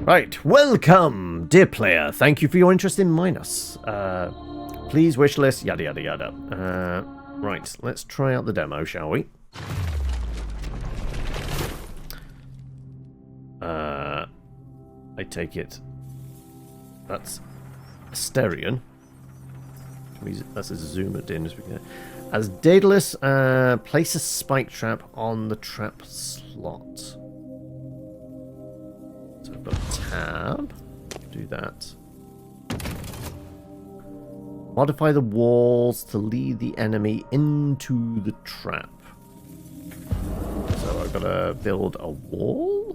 Right, welcome, dear player. Thank you for your interest in Minos. Please wishlist, yada yada yada. Right, let's try out the demo, shall we? I take it that's Asterion. Let's zoom it in as we can. As Daedalus, place a spike trap on the trap slot. So I've got a tab. Do that. Modify the walls to lead the enemy into the trap. So I've got to build a wall.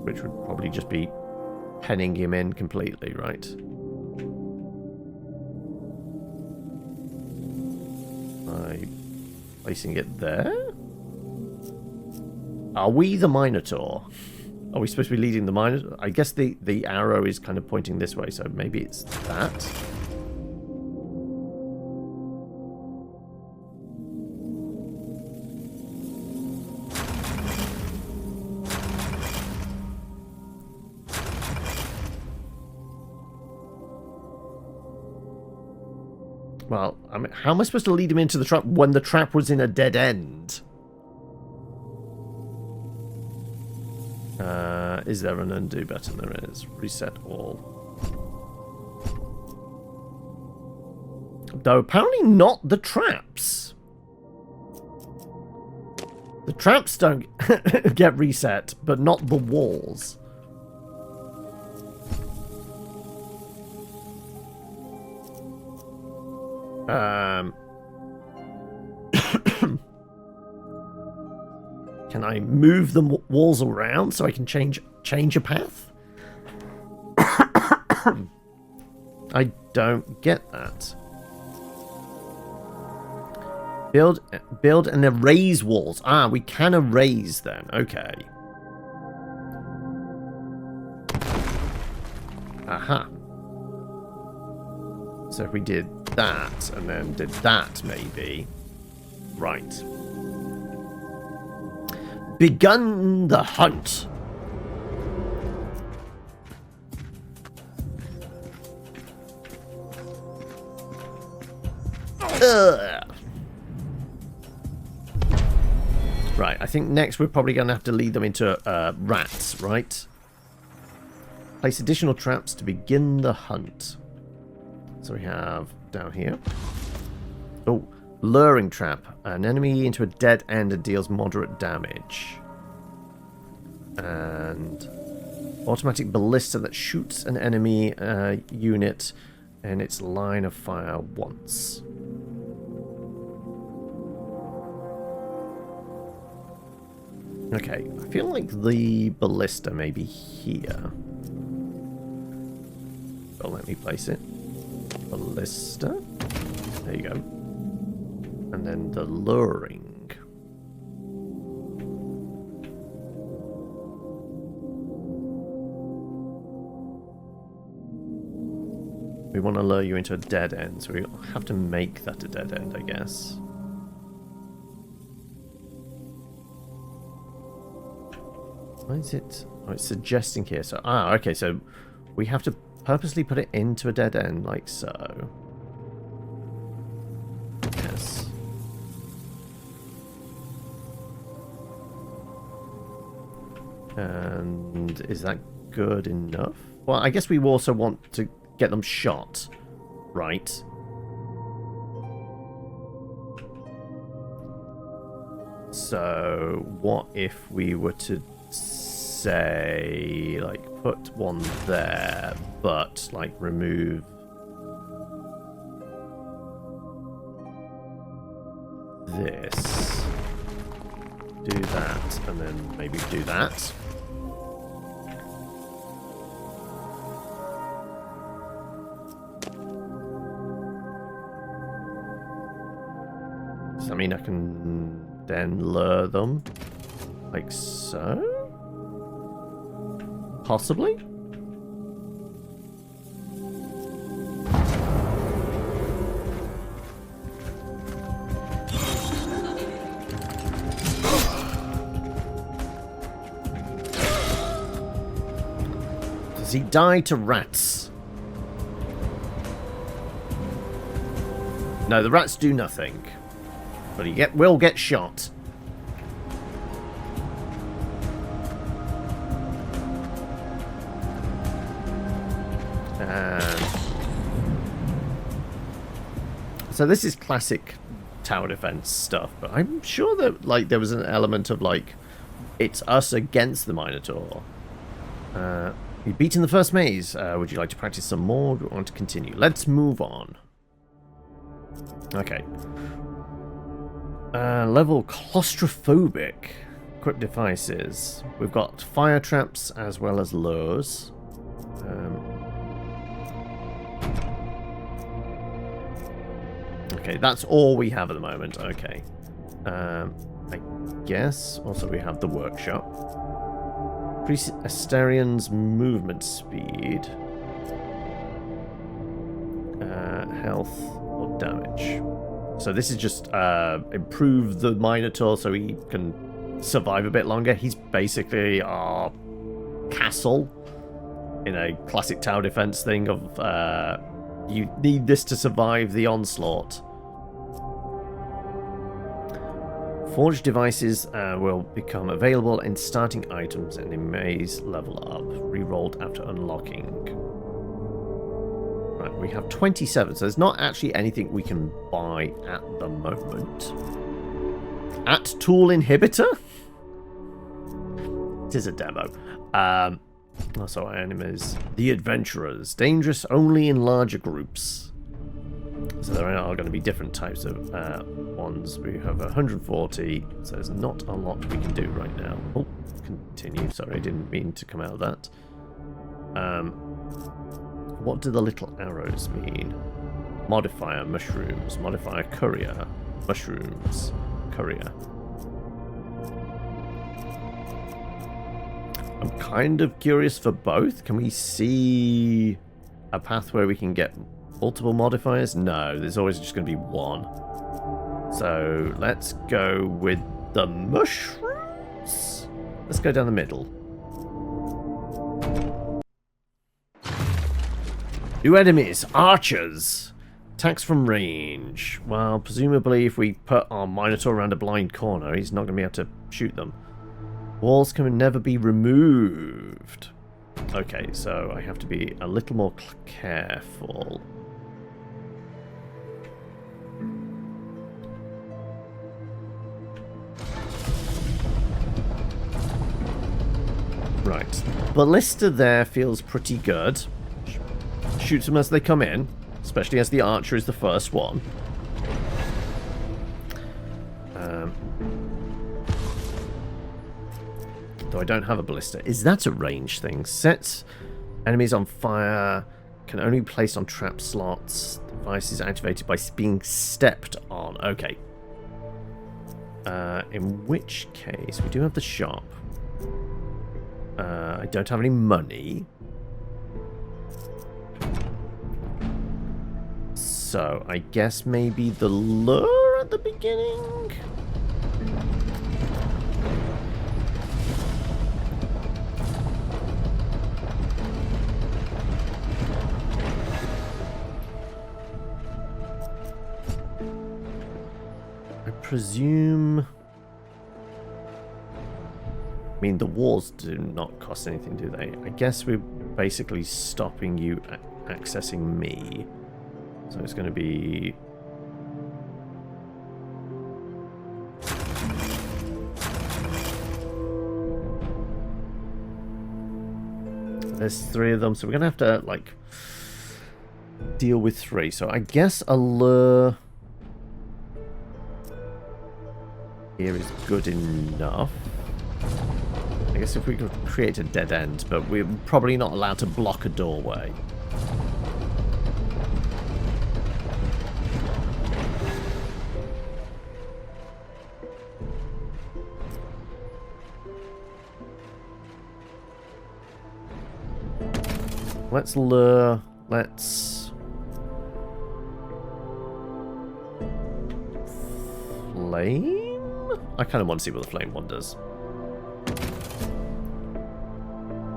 Which would probably just be penning him in completely, right? By placing it there? Are we the Minotaur? Are we supposed to be leading the Minotaur? I guess the arrow is kind of pointing this way, so maybe it's that. Well, I mean, how am I supposed to lead him into the trap when the trap was in a dead end? Is there an undo button? There is. Reset all. Though apparently not the traps. The traps don't get reset, but not the walls. Can I move the walls around so I can change a path? I don't get that. Build and erase walls. Ah, we can erase then. Okay. Aha. So if we did that and then did that, maybe. Right. Begun the hunt. Right, I think next we're probably going to have to lead them into rats, right? Place additional traps to begin the hunt. So we have down here. Oh, luring trap. An enemy into a dead end and deals moderate damage. And automatic ballista that shoots an enemy unit in its line of fire once. Okay, I feel like the ballista may be here. So let me place it. Ballista. There you go. And then the luring. We want to lure you into a dead end, so we have to make that a dead end, I guess. Why is it? Oh, it's suggesting here. So, okay, so we have to purposely put it into a dead end, like so. Yes. And is that good enough? Well, I guess we also want to get them shot, right? So, what if we were to say, like, put one there, but, like, remove this, do that, and then maybe do that. Does that mean I can then lure them like so? Possibly? Does he die to rats? No, the rats do nothing. But he will get shot. And so this is classic tower defense stuff, but I'm sure that like there was an element of like it's us against the Minotaur. We've beaten the first maze. Would you like to practice some more? Or do you want to continue? Let's move on. Okay. Level claustrophobic. Equip devices. We've got fire traps as well as lures. Okay, that's all we have at the moment. Okay. I guess. Also, we have the workshop. Increase Asterian's movement speed. Health or damage. So this is just improve the Minotaur so he can survive a bit longer. He's basically our castle in a classic tower defense thing of you need this to survive the onslaught. Forged devices will become available in starting items and in maze level up, rerolled after unlocking. Right, we have 27, so there's not actually anything we can buy at the moment. At tool inhibitor? It is a demo. Also, our enemies. The adventurers. Dangerous only in larger groups. So there are going to be different types of ones. We have 140, so there's not a lot we can do right now. Oh, continue. Sorry, I didn't mean to come out of that. What do the little arrows mean? Modifier, mushrooms. Modifier, courier. Mushrooms, courier. I'm kind of curious for both. Can we see a path where we can get multiple modifiers? No, there's always just going to be one. So let's go with the mushrooms. Let's go down the middle. New enemies, archers. Attacks from range. Well, presumably if we put our Minotaur around a blind corner, he's not going to be able to shoot them. Walls can never be removed. Okay, so I have to be a little more careful. Right. Ballista there feels pretty good. Shoots them as they come in, especially as the archer is the first one. Though I don't have a ballista. Is that a range thing? Sets enemies on fire. Can only be placed on trap slots. Device is activated by being stepped on. Okay. In which case, we do have the shop. I don't have any money. So, I guess maybe the lure at the beginning? I presume... I mean, the walls do not cost anything, do they? I guess we're basically stopping you accessing me. So it's going to be... There's 3 of them, so we're going to have to, like, deal with 3. So I guess a lure here is good enough. I guess if we could create a dead end, but we're probably not allowed to block a doorway. Let's lure. Let's... Flame? I kind of want to see what the flame one does.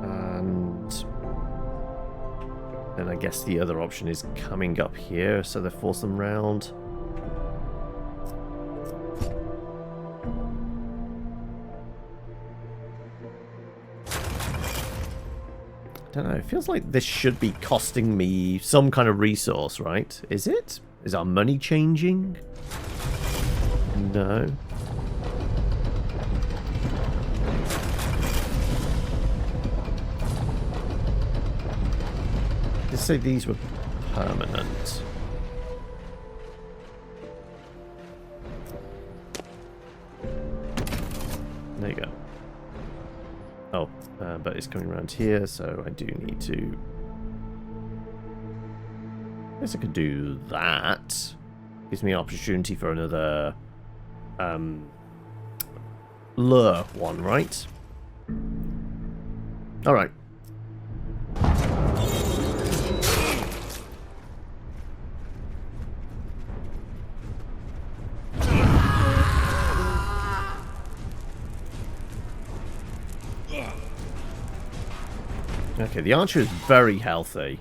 And... And I guess the other option is coming up here, so they force them round. I don't know, it feels like this should be costing me some kind of resource, right? Is it? Is our money changing? No. Let's say these were permanent. There you go. Oh, but it's coming around here, so I do need to... I guess I could do that. Gives me an opportunity for another lure one, right? Alright. Okay, the archer is very healthy.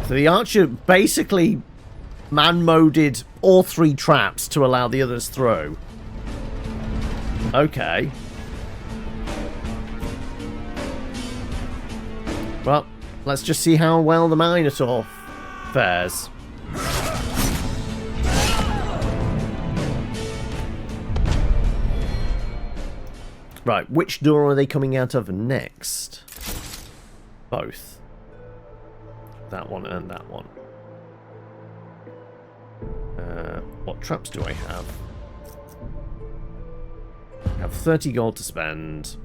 So the archer basically man-moded all 3 traps to allow the others through. Okay. Well, let's just see how well the Minotaur fares. Right, which door are they coming out of next? Both. That one and that one. What traps do I have? I have 30 gold to spend.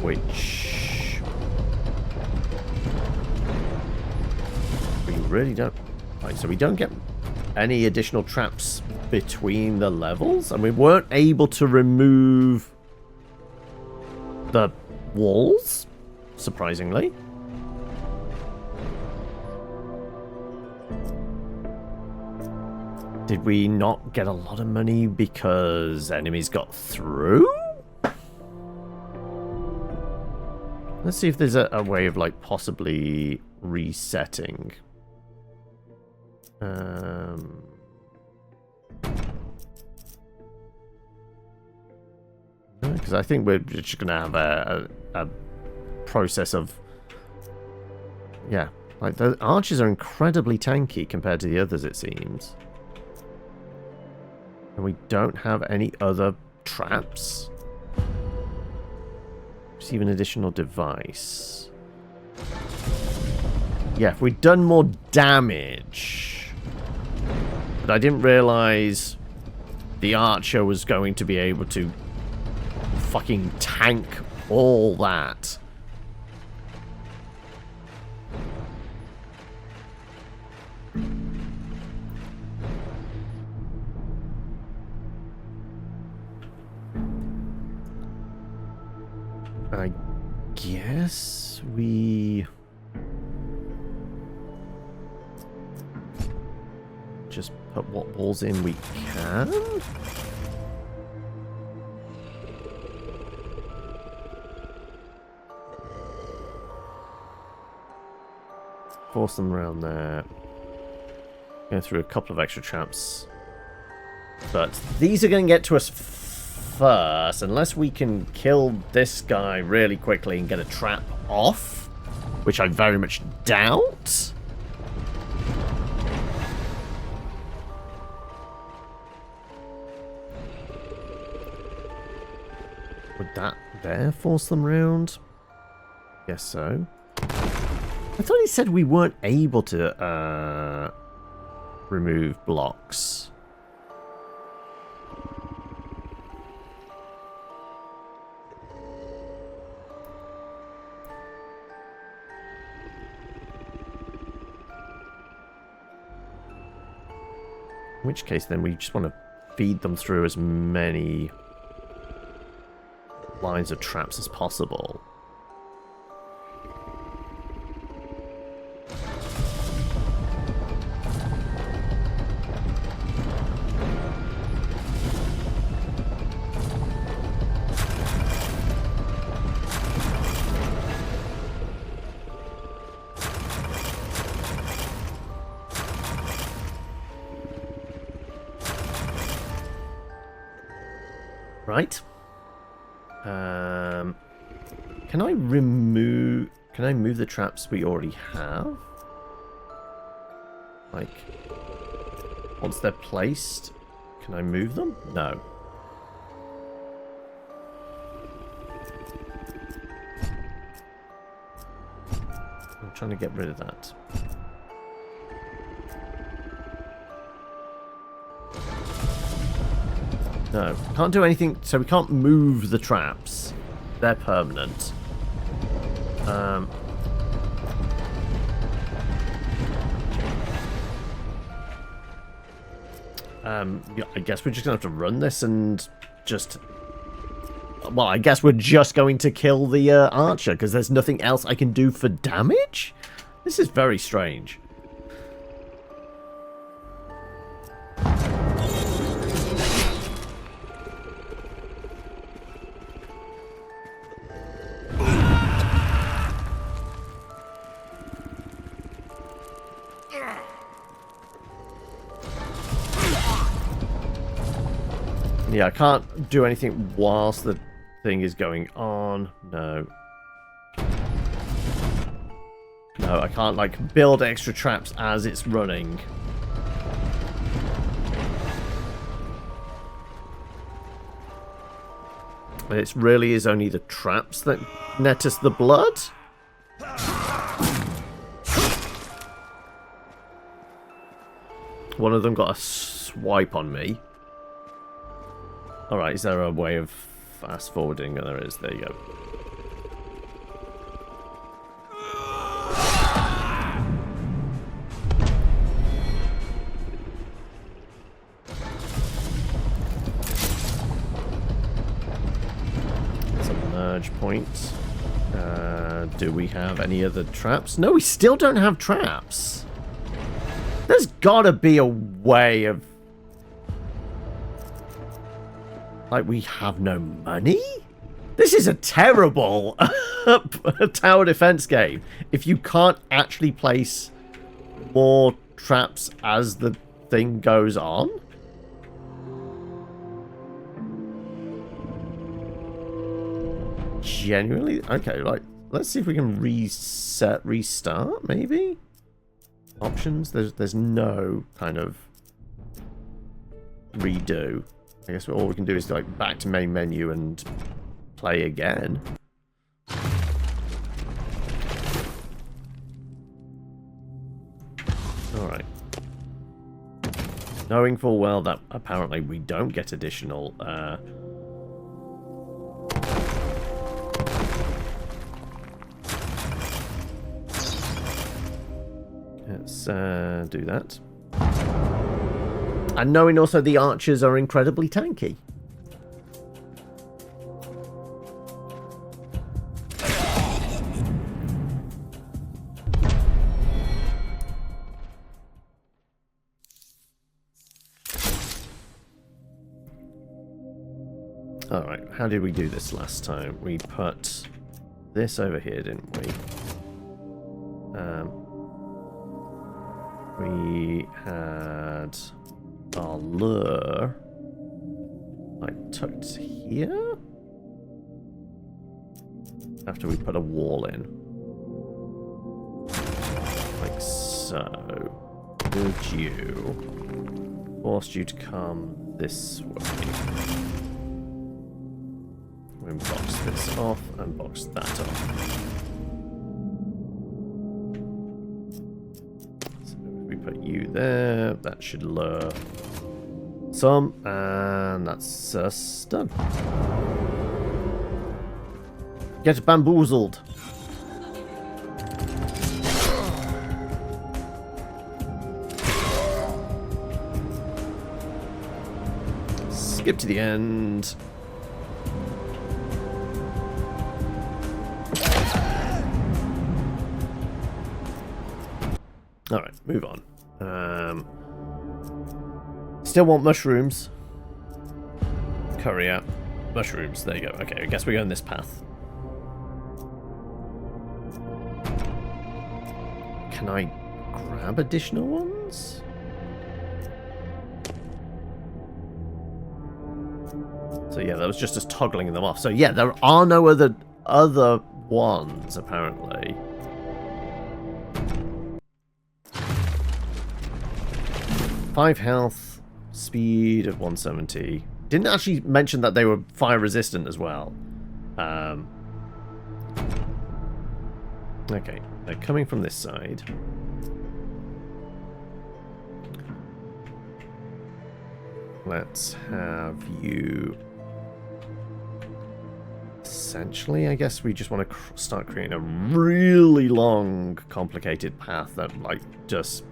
Which... we really don't... Right, so we don't get any additional traps between the levels, and we weren't able to remove the walls, surprisingly. Did we not get a lot of money because enemies got through? Let's see if there's a way of, like, possibly resetting. Because I think we're just going to have a process of... yeah, like, the archers are incredibly tanky compared to the others, it seems. And we don't have any other traps. Receive an additional device. Yeah, if we'd done more damage. But I didn't realize the archer was going to be able to fucking tank all that. I guess we just put what walls in we can. Force them around there. Go through a couple of extra traps. But these are going to get to us first, unless we can kill this guy really quickly and get a trap off, which I very much doubt. Would that there force them round? Guess so. I thought he said we weren't able to remove blocks. In which case, then, we just want to feed them through as many lines of traps as possible. Right. Can I remove... Can I move the traps we already have? Like, once they're placed, can I move them? No. I'm trying to get rid of that. No, can't do anything, so we can't move the traps. They're permanent. Yeah, I guess we're just gonna have to run this and just... Well, I guess we're just going to kill the archer, because there's nothing else I can do for damage? This is very strange. Yeah, I can't do anything whilst the thing is going on. No. No, I can't, like, build extra traps as it's running. And it really is only the traps that net us the blood? One of them got a swipe on me. Alright, is there a way of fast forwarding? Oh, there is. There you go. That's a merge point. Do we have any other traps? No, we still don't have traps. There's gotta be a way of... Like, we have no money? This is a terrible tower defense game. If you can't actually place more traps as the thing goes on. Genuinely? Okay, like, let's see if we can restart, maybe? Options? There's no kind of redo. I guess all we can do is like back to main menu and play again. Alright. Knowing full well that apparently we don't get additional let's do that. And knowing also the archers are incredibly tanky. Alright, how did we do this last time? We put this over here, didn't we? We had our lure like tucked here after we put a wall in, like so. Would you forced you to come this way? We box this off and box that off. Put you there. That should lure some, and that's us done. Get bamboozled. Skip to the end. Alright, move on. Still want mushrooms. Courier. Mushrooms, there you go. Okay, I guess we're going this path. Can I grab additional ones? So yeah, that was just us toggling them off. So yeah, there are no other ones, apparently. Five health, speed of 170. Didn't actually mention that they were fire resistant as well. Okay, they're coming from this side. Let's have you... Essentially, I guess we just want to start creating a really long, complicated path that, like, just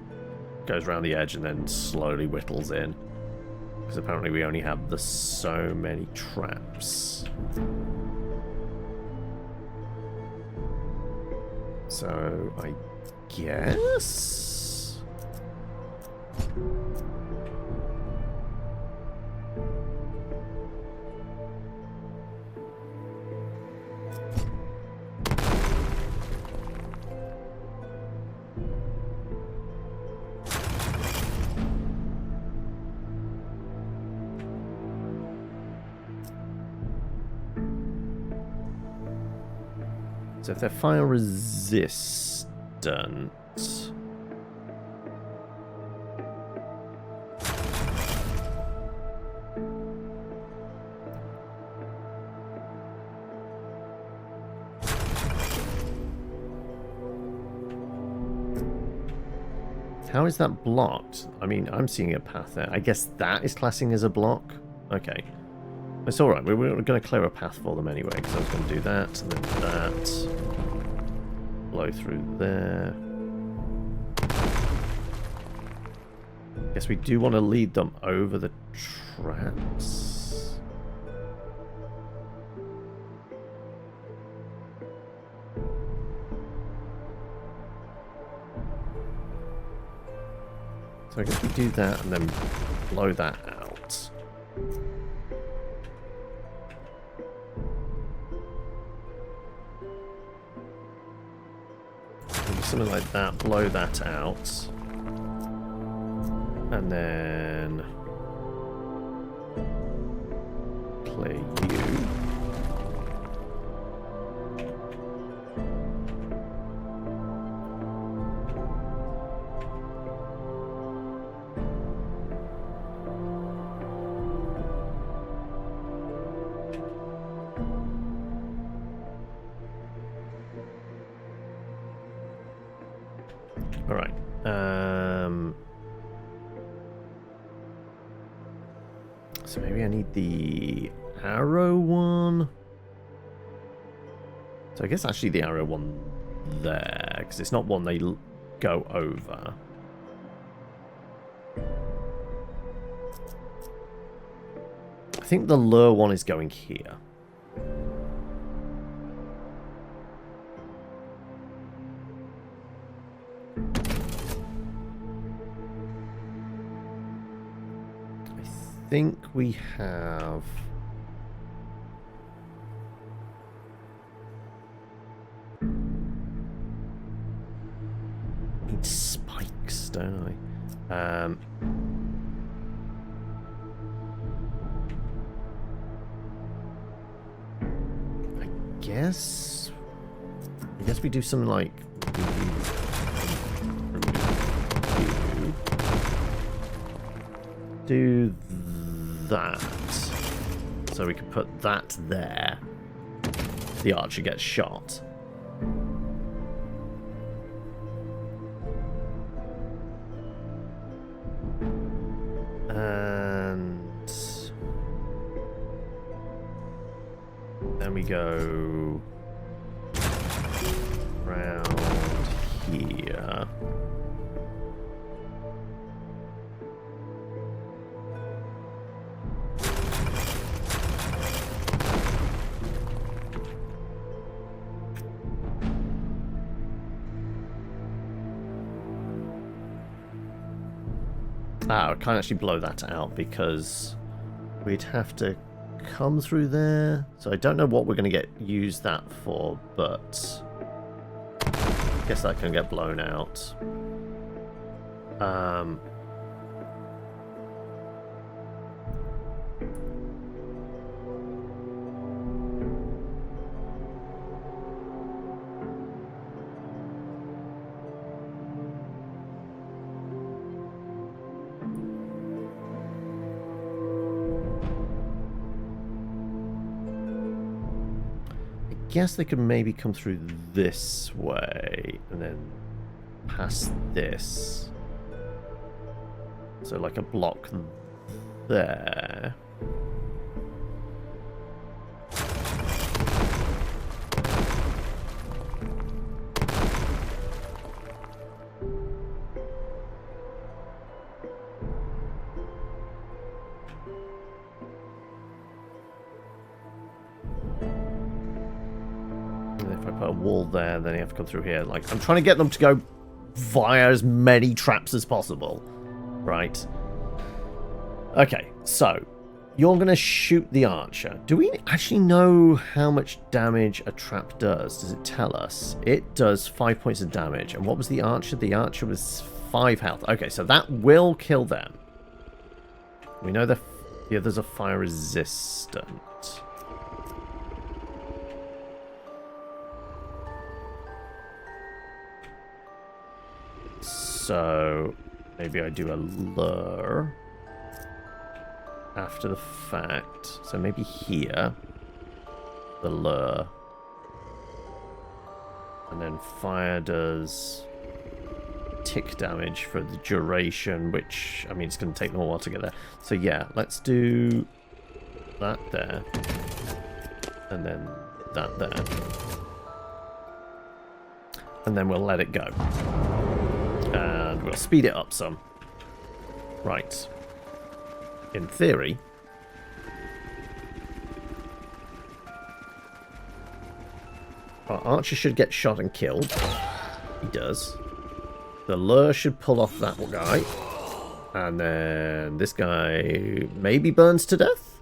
goes around the edge and then slowly whittles in. Because apparently we only have so many traps. So, I guess... So if they're fire resistant... How is that blocked? I mean, I'm seeing a path there. I guess that is classing as a block? Okay. It's alright, we were going to clear a path for them anyway, because I was going to do that, and then that. Blow through there. Guess we do want to lead them over the traps. So I guess we do that and then blow that out. Something like that, blow that out. And then play you. Alright. So maybe I need the arrow one. So I guess actually the arrow one there, because it's not one they go over. I think the lure one is going here. I think we have... Need spikes, don't I? I guess we do something like do that, so we can put that there. The archer gets shot. And then we go around here. I can't actually blow that out because we'd have to come through there. So I don't know what we're going to use that for, but I guess that can get blown out. guess they could maybe come through this way and then past this. So like a block there. If I put a wall there, then you have to come through here. Like, I'm trying to get them to go via as many traps as possible. Right. Okay, so you're going to shoot the archer. Do we actually know how much damage a trap does? Does it tell us? It does 5 points of damage. And what was the archer? The archer was 5 health. Okay, so that will kill them. We know the others are fire resistant. So maybe I do a lure after the fact. So maybe here, the lure. And then fire does tick damage for the duration, which, I mean, it's going to take them a while to get there. So yeah, let's do that there. And then that there. And then we'll let it go. And we'll speed it up some. Right. In theory, our archer should get shot and killed. He does. The lure should pull off that guy. And then this guy maybe burns to death.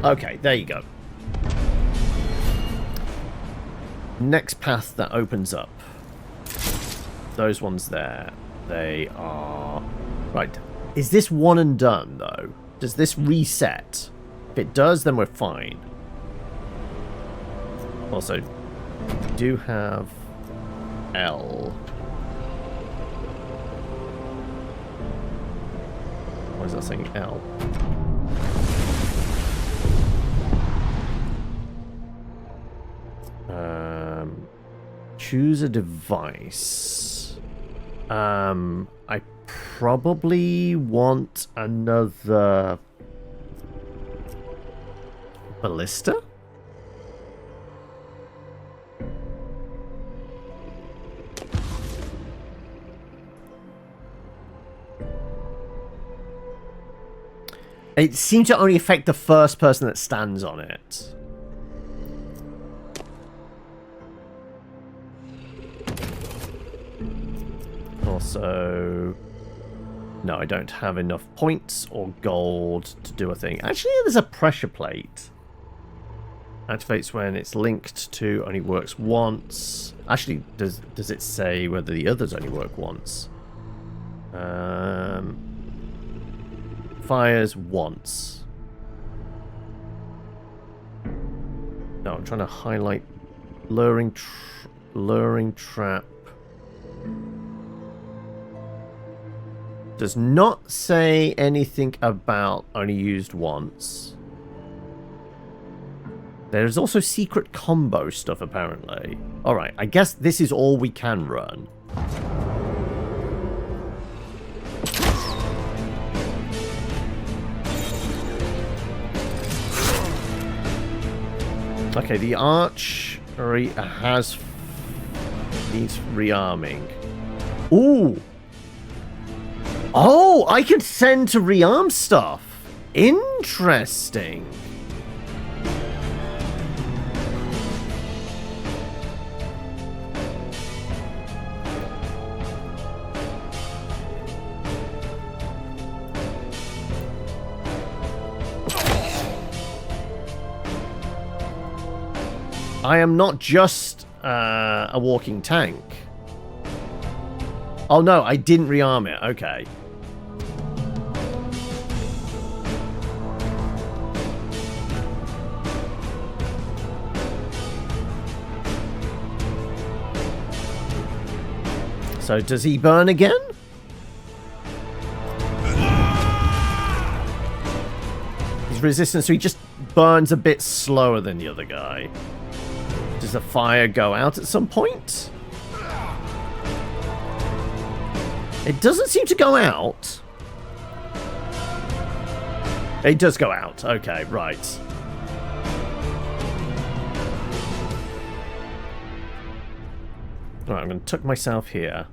Okay, there you go. Next path that opens up. Those ones there. They are... Right. Is this one and done, though? Does this reset? If it does, then we're fine. Also, we do have L. Why is that saying L? Choose a device. I probably want another ballista? It seems to only affect the first person that stands on it. Also, no, I don't have enough points or gold to do a thing. Actually, there's a pressure plate. Activates when it's linked to, only works once. Actually, does it say whether the others only work once? Fires once. No, I'm trying to highlight luring trap. Does not say anything about only used once. There's also secret combo stuff, apparently. Alright, I guess this is all we can run. Okay, the archery needs rearming. Ooh! Oh, I could send to rearm stuff. Interesting. I am not just a walking tank. Oh no, I didn't rearm it. Okay. So does he burn again? He's He's resistant, so he just burns a bit slower than the other guy. Does the fire go out at some point? It doesn't seem to go out. It does go out. Okay, right. Alright, I'm going to tuck myself here.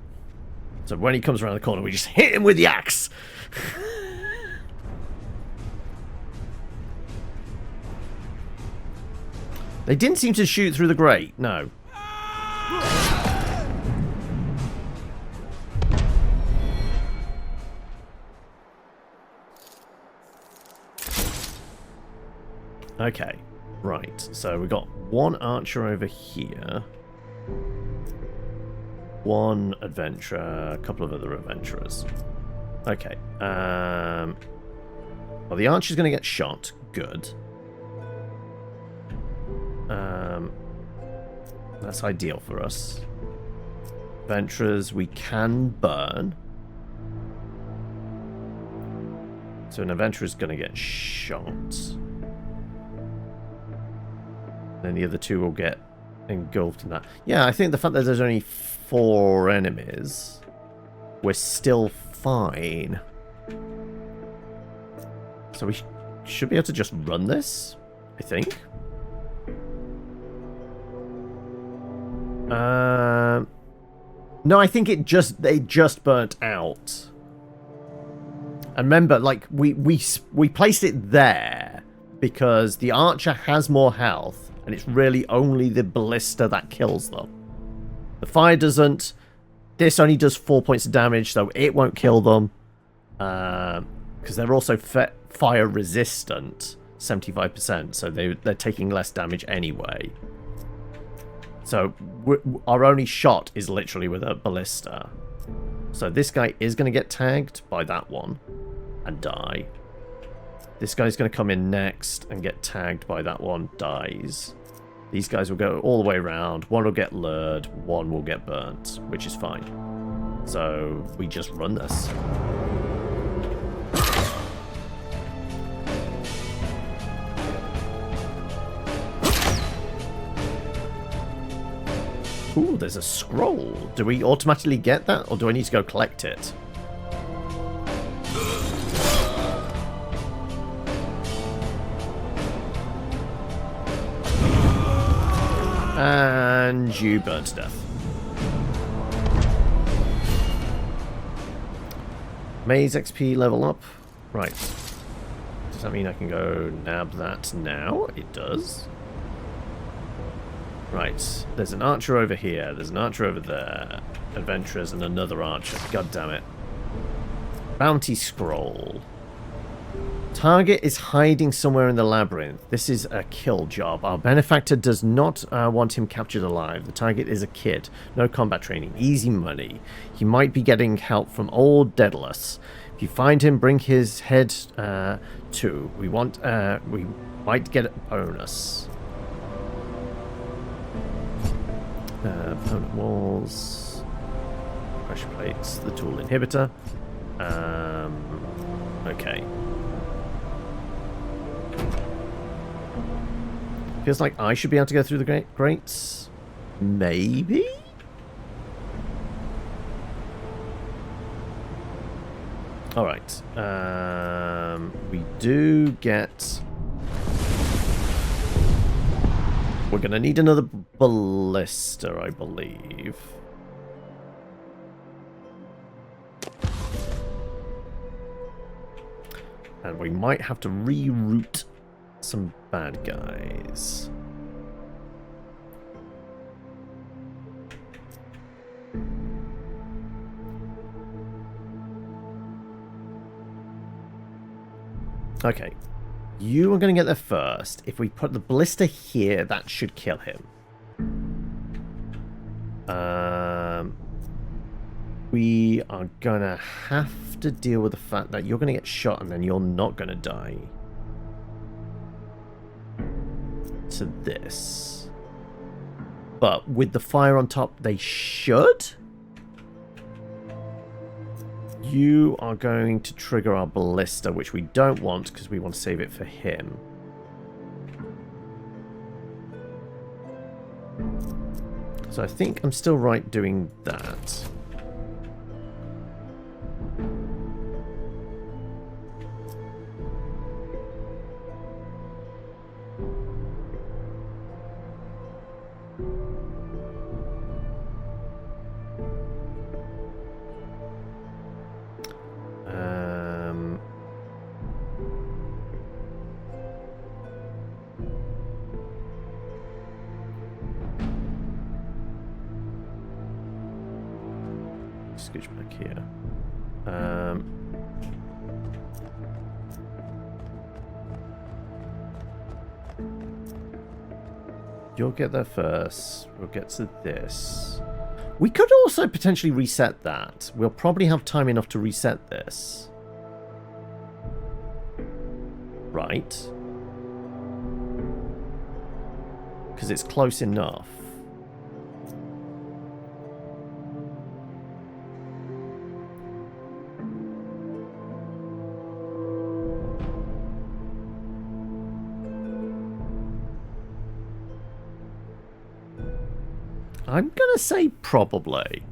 So when he comes around the corner, we just hit him with the axe. They didn't seem to shoot through the grate. No. Okay, right. So we've got one archer over here. One adventurer, a couple of other adventurers. Okay. Well, the archer's going to get shot. Good. That's ideal for us. Adventurers, we can burn. So an adventurer's going to get shot. Then the other two will get engulfed in that. Yeah, I think the fact that there's only 4 enemies, we're still fine. So we should be able to just run this, I think. No, I think they just burnt out. And remember, like we placed it there because the archer has more health, and it's really only the ballista that kills them. The fire doesn't. This only does 4 points of damage, so it won't kill them. Because they're also fire resistant, 75%, so they're taking less damage anyway. So our only shot is literally with a ballista. So this guy is going to get tagged by that one and die. This guy's going to come in next and get tagged by that one, dies. These guys will go all the way around. One will get lured, one will get burnt, which is fine. So we just run this. Ooh, there's a scroll. Do we automatically get that, or do I need to go collect it? And you burn to death. Maze XP level up. Right. Does that mean I can go nab that now? It does. Right, there's an archer over here, there's an archer over there, adventurers and another archer, god damn it. Bounty scroll. Target is hiding somewhere in the labyrinth. This is a kill job. Our benefactor does not want him captured alive. The target is a kid. No combat training. Easy money. He might be getting help from old Daedalus. If you find him, bring his head too. We might get a bonus. Opponent walls, pressure plates, the tool inhibitor. Okay. Feels like I should be able to go through the grates. Maybe? Alright. We do get... We're going to need another ballista, I believe. And we might have to reroute some bad guys. Okay. You are going to get there first. If we put the ballista here, that should kill him. We are going to have to deal with the fact that you're going to get shot and then you're not going to die. To this. But with the fire on top, they should? You are going to trigger our ballista, which we don't want because we want to save it for him. So I think I'm still right doing that. Scooch back here. You'll get there first. We'll get to this. We could also potentially reset that. We'll probably have time enough to reset this. Right. Because it's close enough. I'm going to say probably.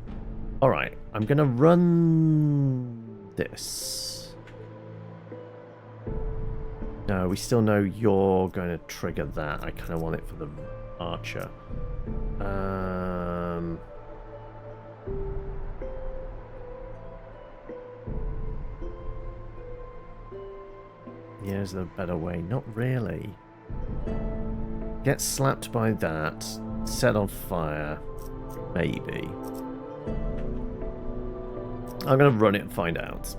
Alright, I'm going to run this. No, we still know you're going to trigger that. I kind of want it for the archer. Yeah, is there a better way? Not really. Get slapped by that. Set on fire. Maybe. I'm going to run it and find out.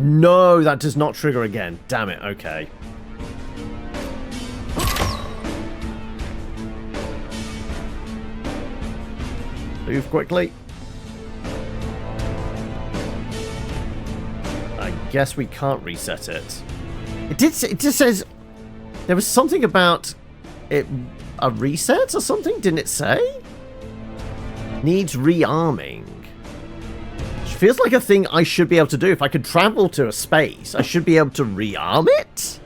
No, that does not trigger again. Damn it, okay. Move quickly. I guess we can't reset it. It just says there was something about it, a reset or something, didn't it say? Needs rearming. Feels like a thing I should be able to do. If I could travel to a space, I should be able to rearm it?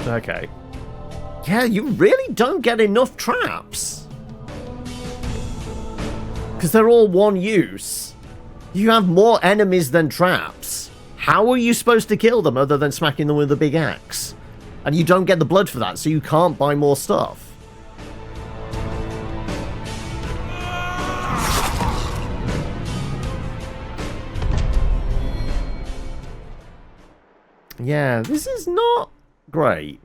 Okay. Yeah, you really don't get enough traps. Because they're all one use. You have more enemies than traps. How are you supposed to kill them other than smacking them with a big axe? And you don't get the blood for that, so you can't buy more stuff. Yeah, this is not great.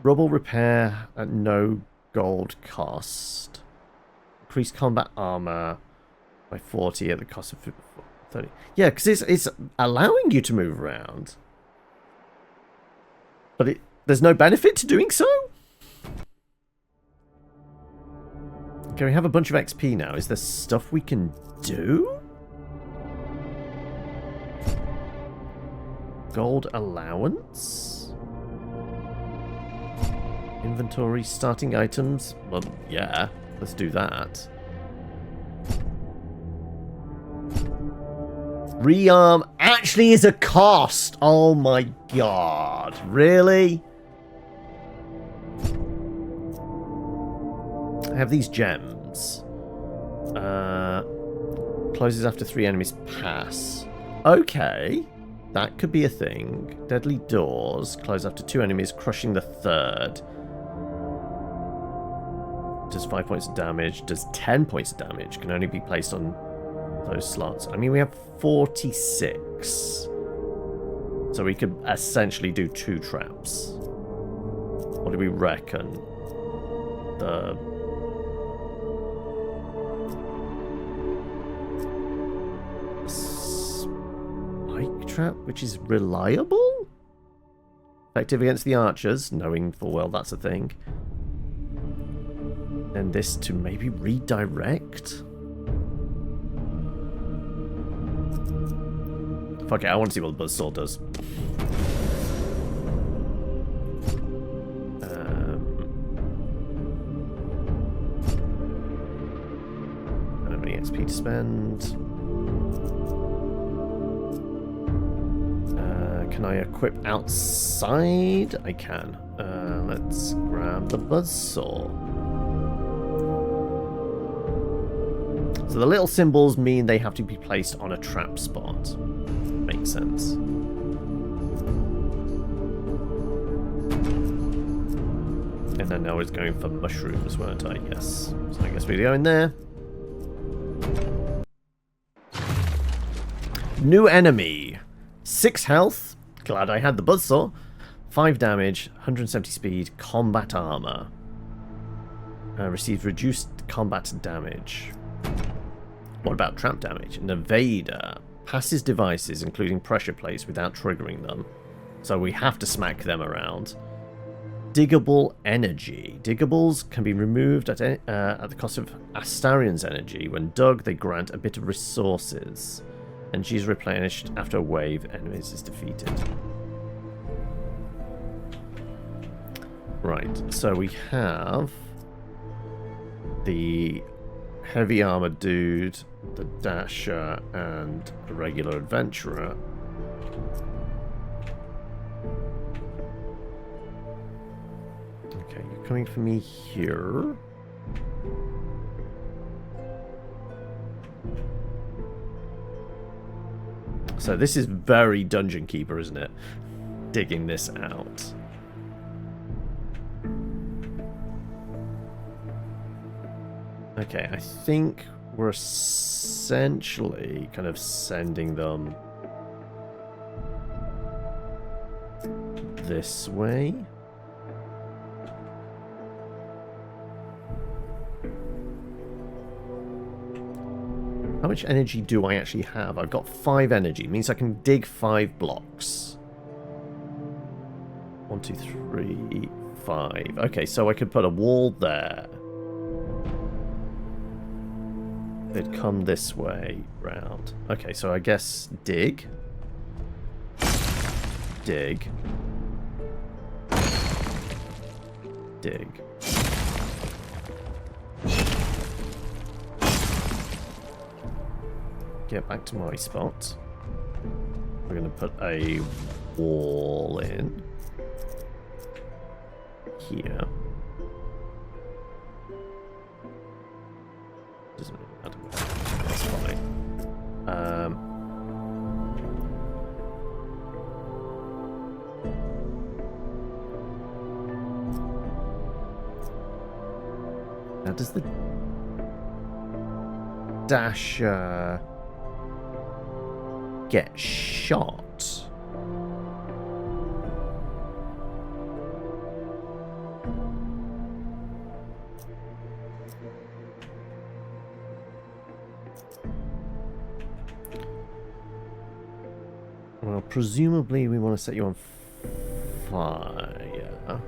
Rubble repair at no gold cost. Increase combat armor by 40 at the cost of 30. Yeah, because it's allowing you to move around. But there's no benefit to doing so? Okay, we have a bunch of XP now. Is there stuff we can do? Gold allowance? Inventory, starting items. Well, yeah, let's do that. Rearm actually is a cost. Oh my god. Really? I have these gems. Closes after 3 enemies pass. Okay. That could be a thing. Deadly doors. Close after 2 enemies, crushing the 3rd. Does 5 points of damage. Does 10 points of damage. Can only be placed on those slots. I mean, we have 46. So we could essentially do 2 traps. What do we reckon? The... spike trap, which is reliable? Effective against the archers, knowing full well that's a thing. And this to maybe redirect? Fuck it, I want to see what the buzzsaw does. Don't have any XP to spend. Can I equip outside? I can. Let's grab the buzzsaw. So the little symbols mean they have to be placed on a trap spot. Makes sense. And then I was going for mushrooms, weren't I? Yes. So I guess we go in there. New enemy. 6 health. Glad I had the buzzsaw. 5 damage, 170 speed, combat armor. Receives reduced combat damage. What about trap damage? An evader. Passes devices, including pressure plates, without triggering them. So we have to smack them around. Diggable energy. Diggables can be removed at the cost of Astarion's energy. When dug, they grant a bit of resources. And she's replenished after a wave enemies is defeated. Right, so we have the heavy armored dude, the dasher, and the regular adventurer. Okay, you're coming for me here. So this is very Dungeon Keeper, isn't it? Digging this out. Okay, I think we're essentially kind of sending them this way. How much energy do I actually have? I've got 5 energy. It means I can dig 5 blocks. 1, 2, 3, 5. Okay, so I could put a wall there. They'd come this way round. Okay, so I guess dig. Dig. Dig. Get back to my spot. We're going to put a wall in here. Doesn't really matter. That's fine. Now does the dasher get shot? Well, presumably we want to set you on fire.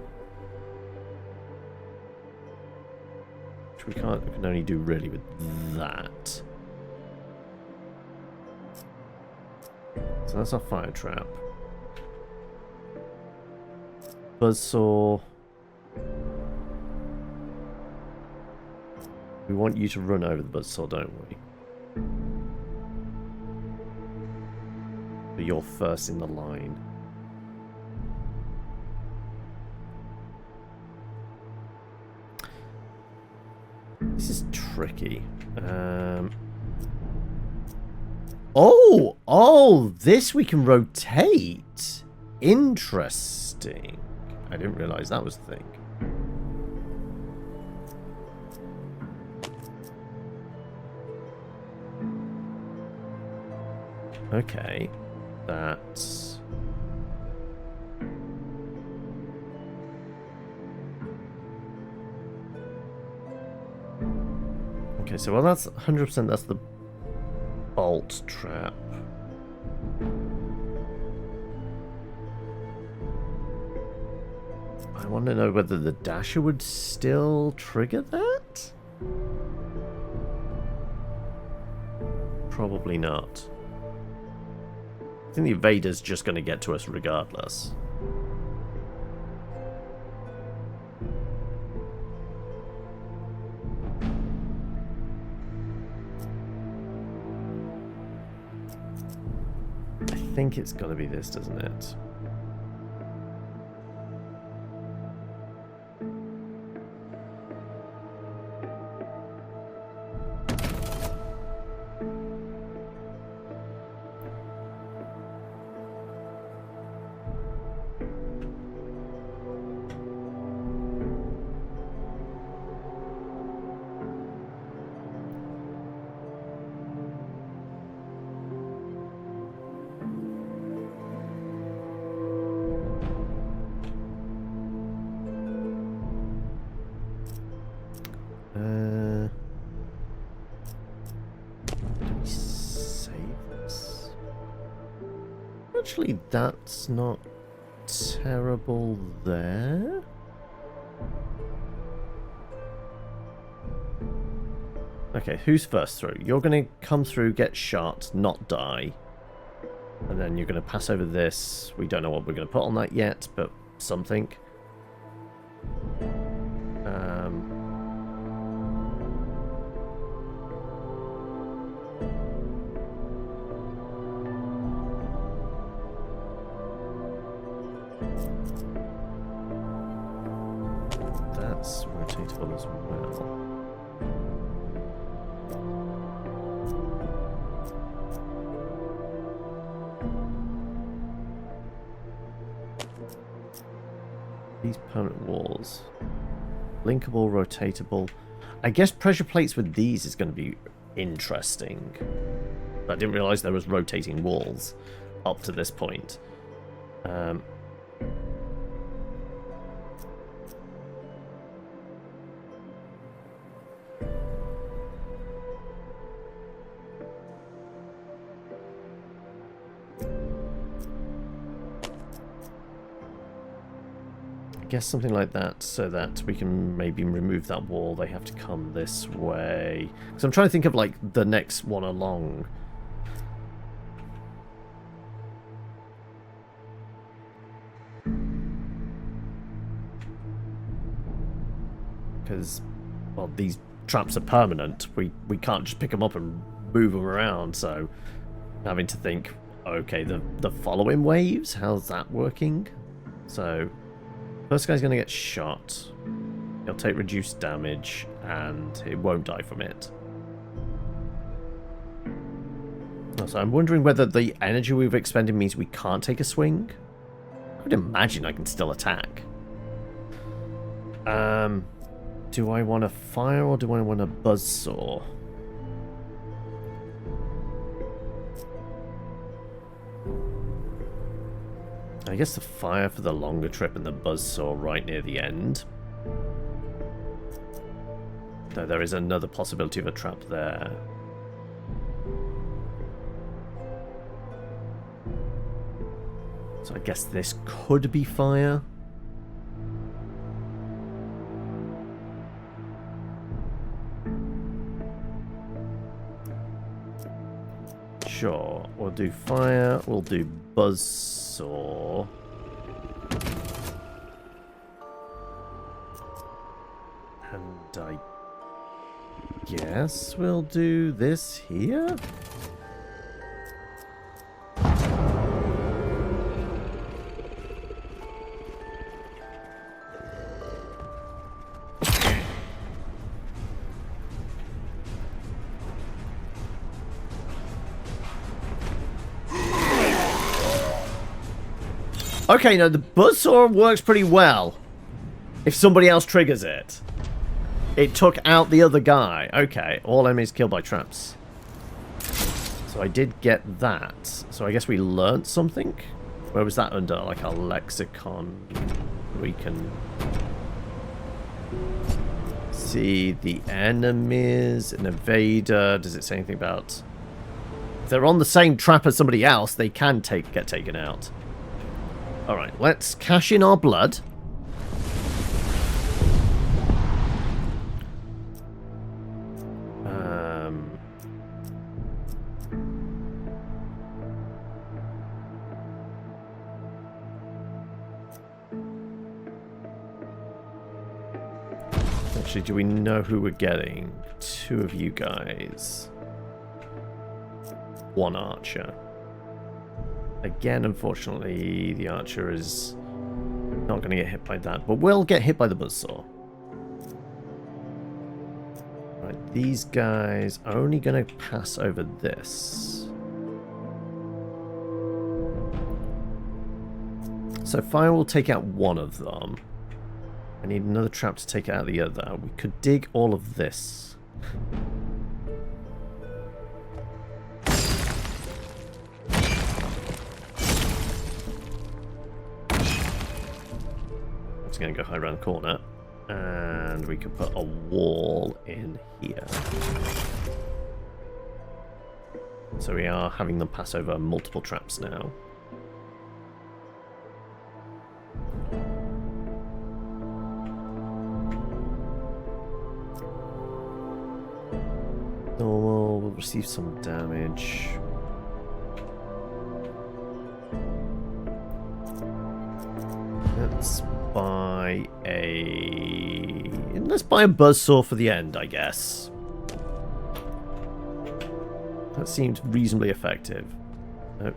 Which we can only do really with that. So that's our fire trap. Buzzsaw. We want you to run over the buzzsaw, don't we? But you're first in the line. This is tricky. Oh, this we can rotate. Interesting. I didn't realize that was the thing. Okay. That's... Okay, so well that's 100% that's the bolt trap. I want to know whether the dasher would still trigger that? Probably not. I think the evader's just going to get to us regardless. I think it's got to be this, doesn't it? Actually, that's not terrible there. Okay, who's first through? You're going to come through, get shot, not die. And then you're going to pass over this. We don't know what we're going to put on that yet, but something. That's rotatable as well. These permanent walls. Linkable, rotatable. I guess pressure plates with these is going to be interesting. I didn't realise there was rotating walls up to this point. I guess something like that, so that we can maybe remove that wall. They have to come this way. Because I'm trying to think of like the next one along. Because, well, these traps are permanent. We can't just pick them up and move them around. So, having to think, okay, the following waves, how's that working? So. First guy's going to get shot. He'll take reduced damage, and he won't die from it. So I'm wondering whether the energy we've expended means we can't take a swing. I would imagine I can still attack. Do I want a fire or do I want a buzzsaw? I guess the fire for the longer trip and the buzzsaw right near the end. Though there is another possibility of a trap there. So I guess this could be fire. Sure, we'll do fire, we'll do buzzsaw. And I guess we'll do this here? Okay, now the buzzsaw works pretty well. If somebody else triggers it. It took out the other guy. Okay, all enemies killed by traps. So I did get that. So I guess we learnt something. Where was that under? Like our lexicon. We can see the enemies, an invader. Does it say anything about... If they're on the same trap as somebody else, they can get taken out. Alright, let's cash in our blood. Actually, do we know who we're getting? 2 of you guys. 1 archer. Again, unfortunately, the archer is not going to get hit by that, but will get hit by the buzzsaw. Right, these guys are only going to pass over this. So fire will take out 1 of them. I need another trap to take out the other. We could dig all of this. I'm just going to go hide around the corner. And we could put a wall in here. So we are having them pass over multiple traps now. Normal, we'll receive some damage. Let's buy a buzzsaw for the end, I guess. That seems reasonably effective. Nope.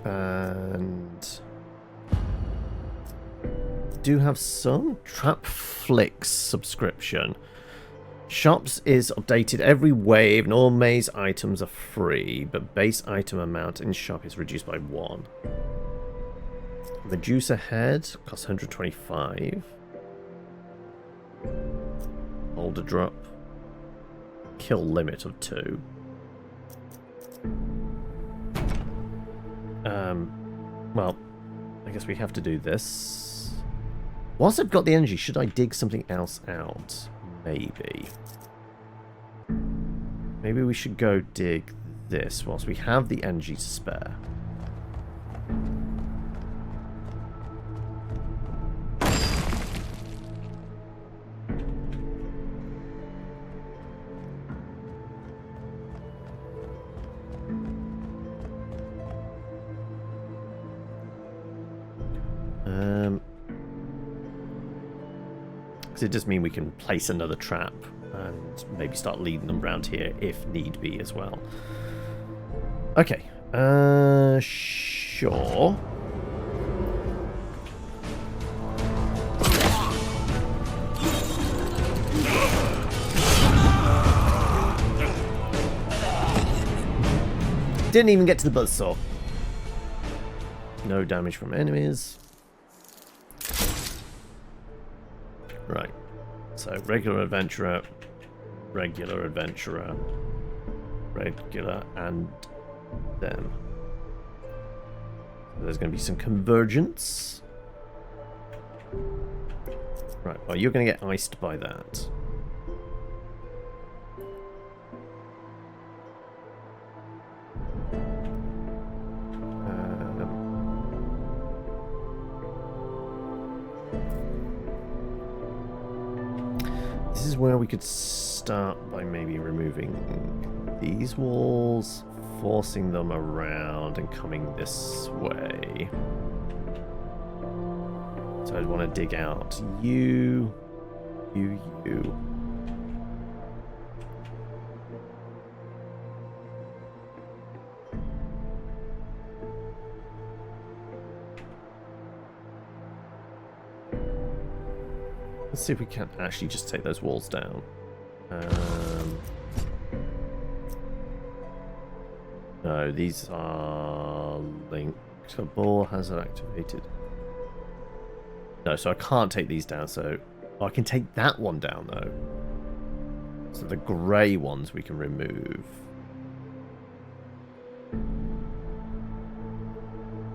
And do have some Trap Flicks subscription. Shops is updated every wave and all maze items are free, but base item amount in shop is reduced by 1. Medusa head costs 125. Boulder drop. Kill limit of 2. Well, I guess we have to do this. Whilst I've got the energy, should I dig something else out? Maybe. Maybe we should go dig this whilst we have the energy to spare. It does mean we can place another trap and maybe start leading them around here if need be as well. Okay, sure. Didn't even get to the buzzsaw. No damage from enemies. Right, so regular adventurer, regular, and them. So there's going to be some convergence. Right, well, you're going to get iced by that. This is where we could start by maybe removing these walls, forcing them around and coming this way. So I'd want to dig out you. Let's see if we can actually just take those walls down. No, these are linked. Ball hazard activated. No, so I can't take these down, so Oh, I can take that one down, though. So the grey ones we can remove.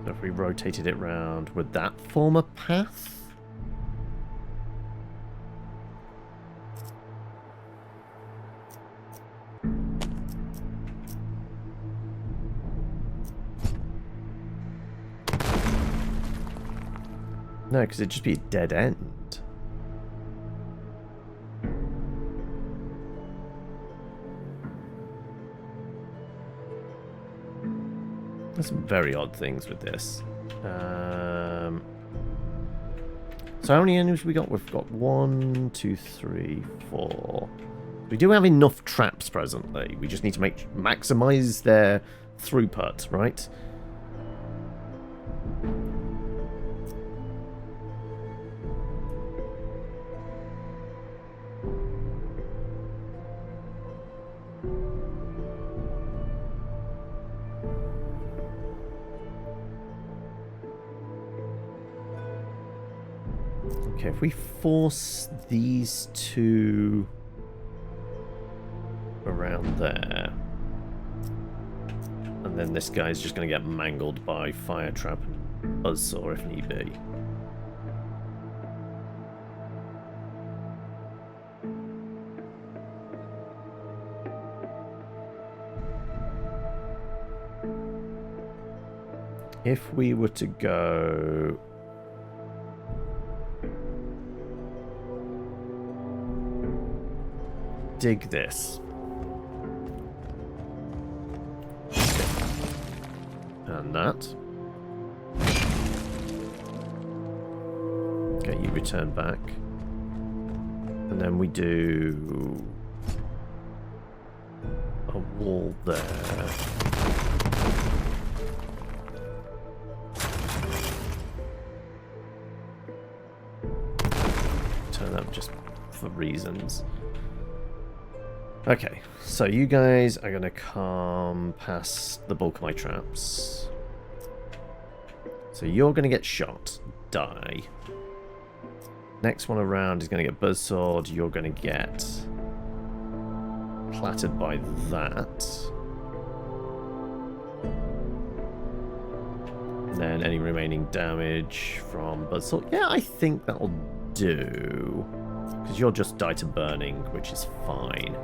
So if we rotated it round, would that form a path? No, because it'd just be a dead end. There's some very odd things with this. So how many enemies we got? We've got 1, 2, 3, 4. We do have enough traps presently. We just need to maximize their throughput, right? Okay, if we force these two around there, and then this guy's just going to get mangled by fire trap and buzzsaw if need be. If we were to go dig this. And that. Okay, you return back. And then we do a wall there. Turn up just for reasons. Okay, so you guys are going to come past the bulk of my traps. So you're going to get shot. Die. Next one around is going to get buzzsawed. You're going to get plattered by that. And then any remaining damage from buzzsaw. Yeah, I think that'll do. Because you'll just die to burning, which is fine.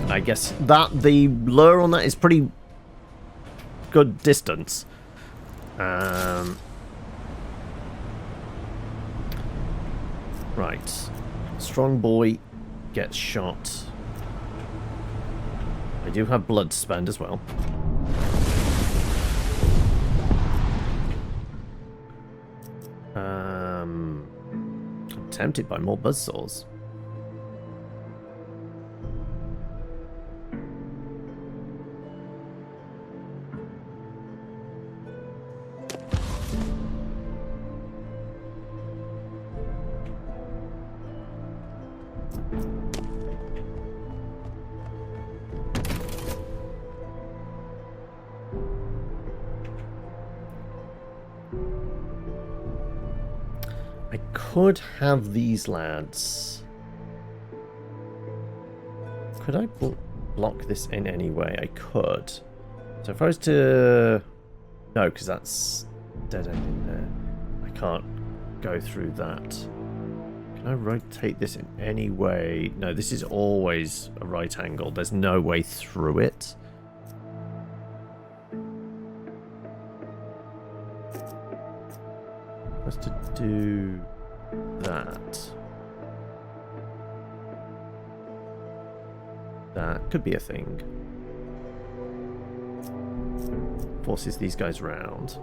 I guess that the lure on that is pretty good distance. Right. Strong boy gets shot. I do have blood to spend as well. I'm tempted by more buzzsaws. Could have these lads. Could I block this in any way? I could. So if I was to... No, because that's dead end in there. I can't go through that. Can I rotate this in any way? No, this is always a right angle. There's no way through it. What's to do... That could be a thing. Forces these guys round.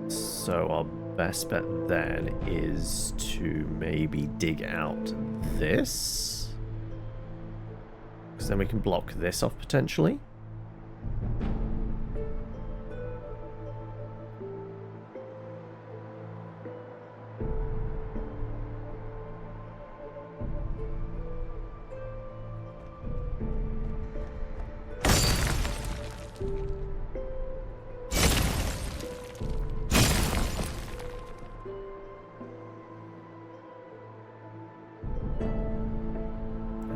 So our best bet then is to maybe dig out this. Because then we can block this off potentially. And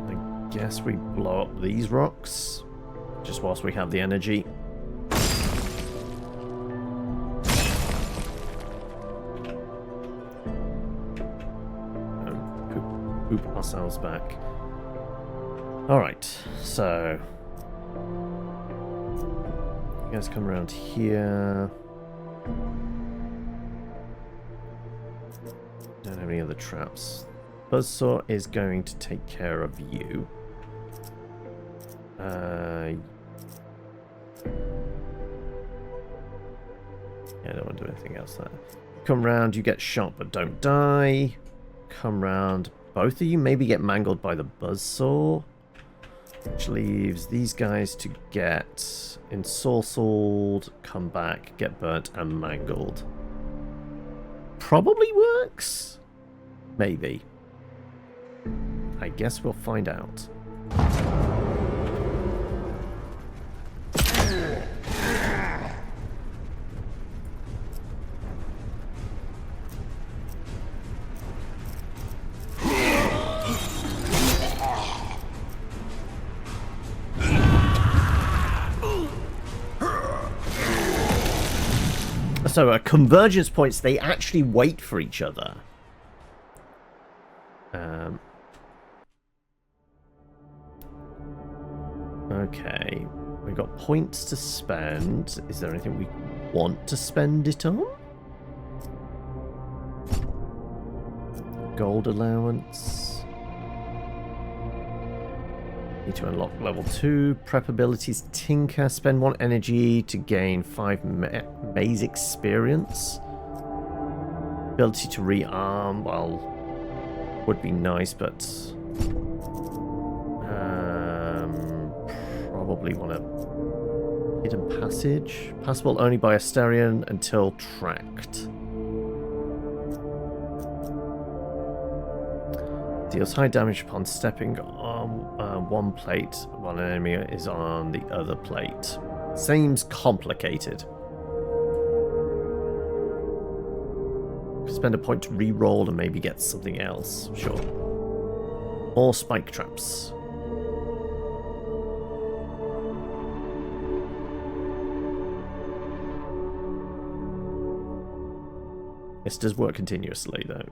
I guess we blow up these rocks just whilst we have the energy. Poop ourselves back. Alright, so you guys come around here. Don't have any other traps. Buzzsaw is going to take care of you. Yeah, I don't want to do anything else there. Come round, you get shot but don't die. Come round. Both of you maybe get mangled by the buzzsaw, which leaves these guys to get ensorcelled, come back, get burnt, and mangled. Probably works? Maybe. I guess we'll find out. So at convergence points, they actually wait for each other. Okay, we've got points to spend. Is there anything we want to spend it on? Gold allowance. Need to unlock level 2. Prep abilities. Tinker. Spend 1 energy to gain 5 maze experience. Ability to rearm. Well, would be nice, but probably want a hidden passage. Passable only by Asterion until tracked. Deals high damage upon stepping on one plate while an enemy is on the other plate. Seems complicated. Spend a point to re-roll and maybe get something else. Sure. More spike traps. This does work continuously though.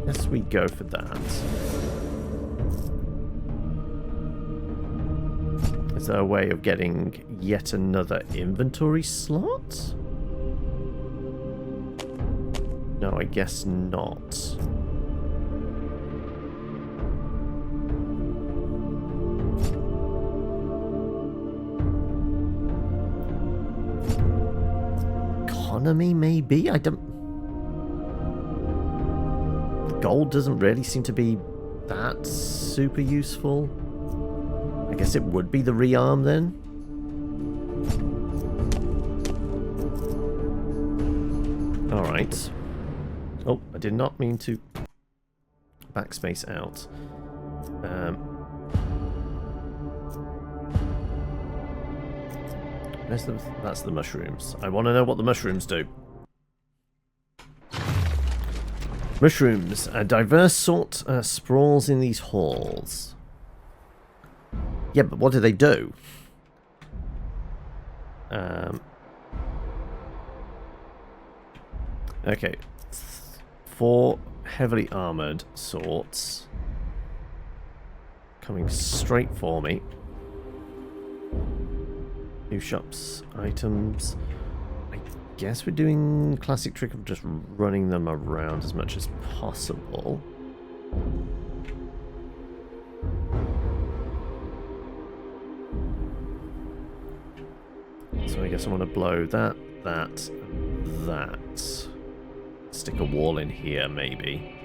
Guess we go for that. Is there a way of getting yet another inventory slot? No, I guess not. Economy, maybe? I don't... Gold doesn't really seem to be that super useful. I guess it would be the rearm then. Alright. Oh, I did not mean to backspace out. That's the mushrooms. I want to know what the mushrooms do. Mushrooms. A diverse sort sprawls in these halls. Yeah, but what do they do? Okay. 4 heavily armoured sorts. Coming straight for me. New shops, items. I guess we're doing classic trick of just running them around as much as possible. So I guess I want to blow that, that, and that. Stick a wall in here, maybe.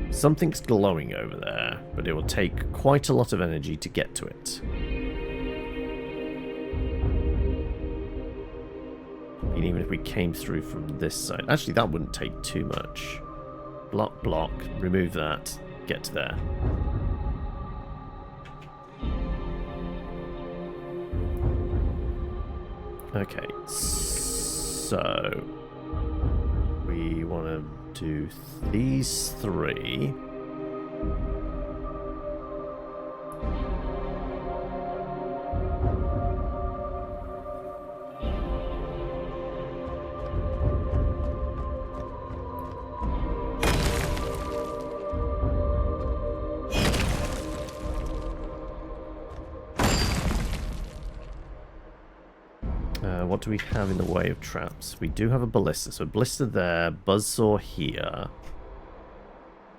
Something's glowing over there, but it will take quite a lot of energy to get to it. And even if we came through from this side... Actually, that wouldn't take too much. Block, block. Remove that. Get to there. Okay, so we want to do these three. What do we have in the way of traps? We do have a ballista. So a ballista there, buzzsaw here.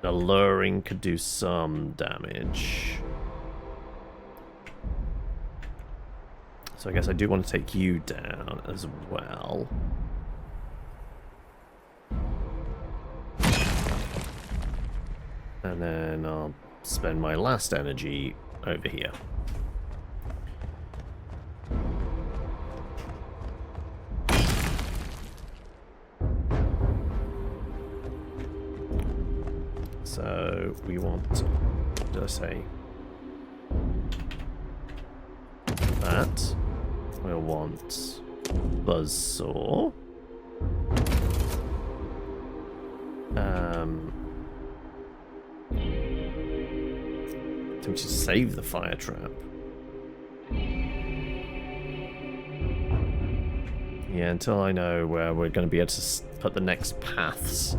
Alluring could do some damage. So I guess I do want to take you down as well. And then I'll spend my last energy over here. So we want, what did I say? That. We'll want buzzsaw. Tempted to save the fire trap. Yeah, until I know where we're going to be able to put the next paths.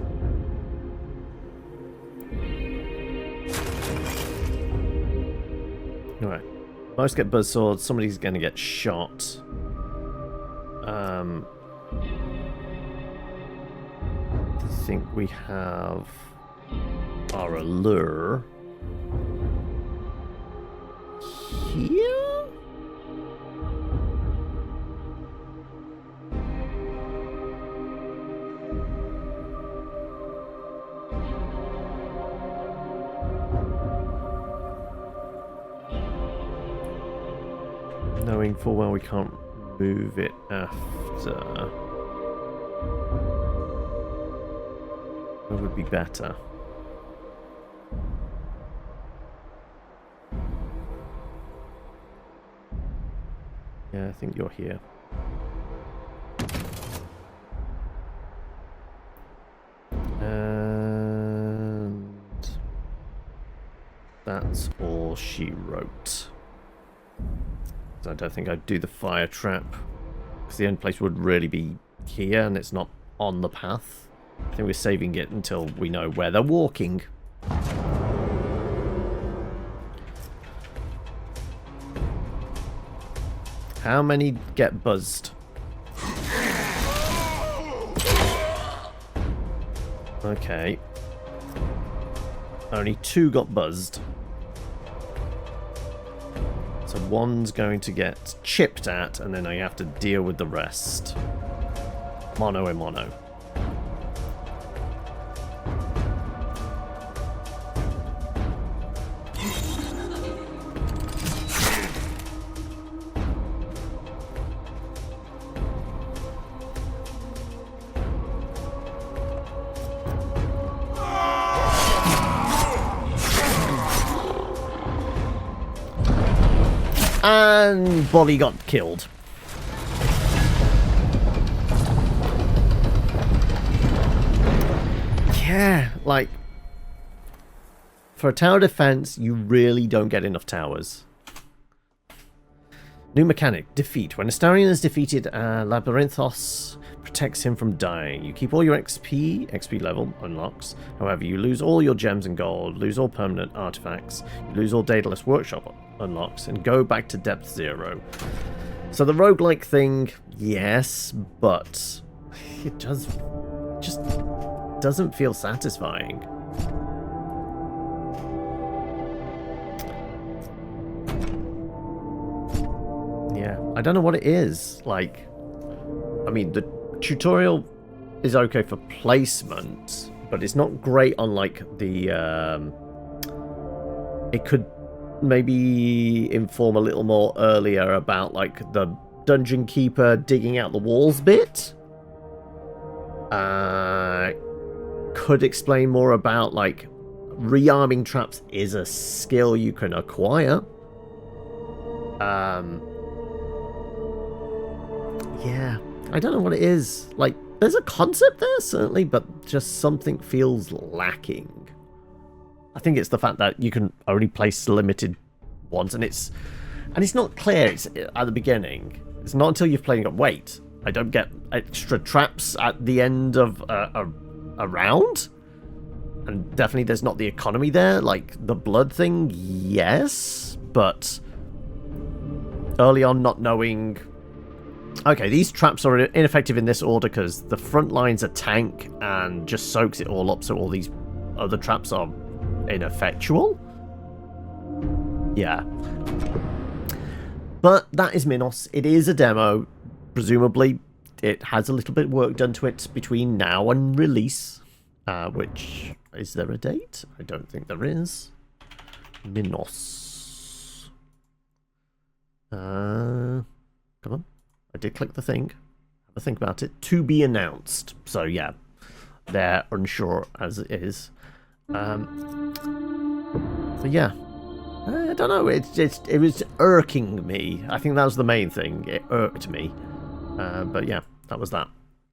Alright. Most get buzzswords, somebody's going to get shot. I think we have our allure here? Knowing full well we can't move it after. What would be better? Yeah, I think you're here. And that's all she wrote. I don't think I'd do the fire trap, because the end place would really be here and it's not on the path. I think we're saving it until we know where they're walking. How many get buzzed? Okay. Only 2 got buzzed. So one's going to get chipped at, and then I have to deal with the rest. Mono and mono. And Bolly got killed. Yeah, like, for a tower defense, you really don't get enough towers. New mechanic, defeat. When Astarion is defeated, Labyrinthos protects him from dying. You keep all your XP level unlocks. However, you lose all your gems and gold, lose all permanent artifacts, you lose all Daedalus workshop unlocks, and go back to depth 0. So the roguelike thing, yes, but it just doesn't feel satisfying. Yeah, I don't know what it is. Like, I mean, the tutorial is okay for placement, but it's not great on, like, the, it could maybe inform a little more earlier about, like, the dungeon keeper digging out the walls bit. could explain more about, like, rearming traps is a skill you can acquire. Yeah, I don't know what it is. Like, there's a concept there, certainly, but just something feels lacking. I think it's the fact that you can only place limited ones, and it's not clear. It's at the beginning. It's not until you've played it. Wait, I don't get extra traps at the end of a round? And definitely there's not the economy there. Like, the blood thing, yes, but early on not knowing... Okay, these traps are ineffective in this order because the front line's a tank and just soaks it all up, so all these other traps are ineffectual. Yeah. But that is Minos. It is a demo. Presumably, it has a little bit of work done to it between now and release. Which... Is there a date? I don't think there is. Minos. Come on. I did click the thing. Have a think about it. To be announced. So, yeah. They're unsure as it is. So, yeah. I don't know. It was irking me. I think that was the main thing. It irked me. But, yeah. That was that.